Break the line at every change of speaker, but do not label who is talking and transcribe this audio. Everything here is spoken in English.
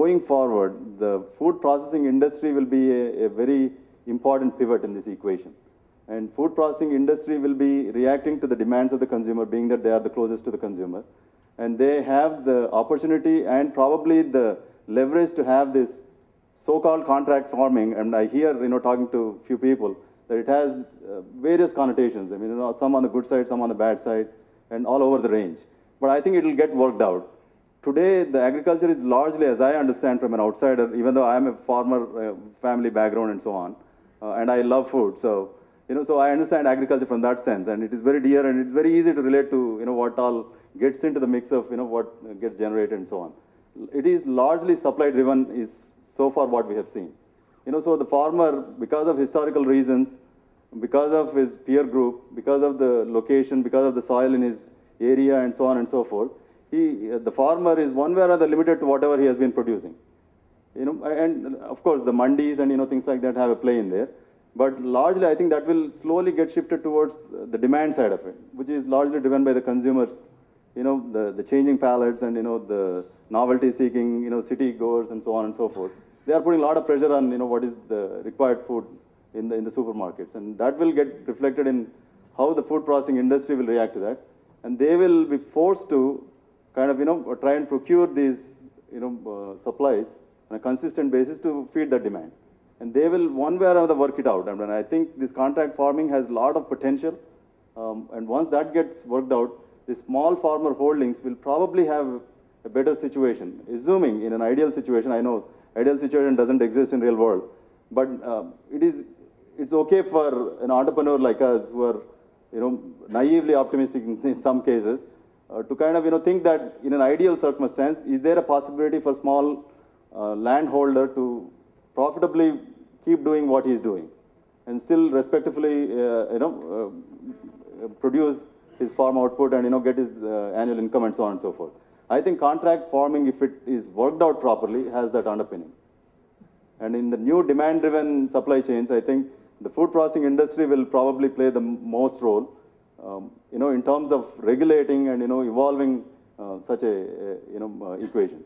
going forward, the food processing industry will be a very important pivot in this equation. And food processing industry will be reacting to the demands of the consumer, being that they are the closest to the consumer. And they have the opportunity and probably the leverage to have this so-called contract farming. And I hear, talking to a few people, that it has various connotations. I mean, some on the good side, some on the bad side, and all over the range. But I think it will get worked out. Today, the agriculture is largely, as I understand from an outsider, even though I am a farmer family background and so on, and I love food. So, so I understand agriculture from that sense, and it is very dear, and it's very easy to relate to, what all gets into the mix of, what gets generated and so on. It is largely supply-driven is so far what we have seen. So the farmer, because of historical reasons, because of his peer group, because of the location, because of the soil in his area and so on and so forth, the farmer is one way or other limited to whatever he has been producing. And of course the mandis and things like that have a play in there. But largely I think that will slowly get shifted towards the demand side of it, which is largely driven by the consumers, the changing palates and the novelty seeking, city goers and so on and so forth. They are putting a lot of pressure on what is the required food in the supermarkets, and that will get reflected in how the food processing industry will react to that, and they will be forced to kind of try and procure these supplies on a consistent basis to feed the demand, and they will one way or another work it out. And I think this contract farming has a lot of potential, and once that gets worked out, the small farmer holdings will probably have a better situation, assuming in an ideal situation. I know ideal situation doesn't exist in real world, but it's okay for an entrepreneur like us who are naively optimistic in some cases to kind of think that in an ideal circumstance, is there a possibility for small landholder to profitably keep doing what he's doing and still respectively produce his farm output and get his annual income and so on and so forth. I think contract farming, if it is worked out properly, has that underpinning. And in the new demand-driven supply chains, I think the food processing industry will probably play the most role, in terms of regulating and evolving such a equation.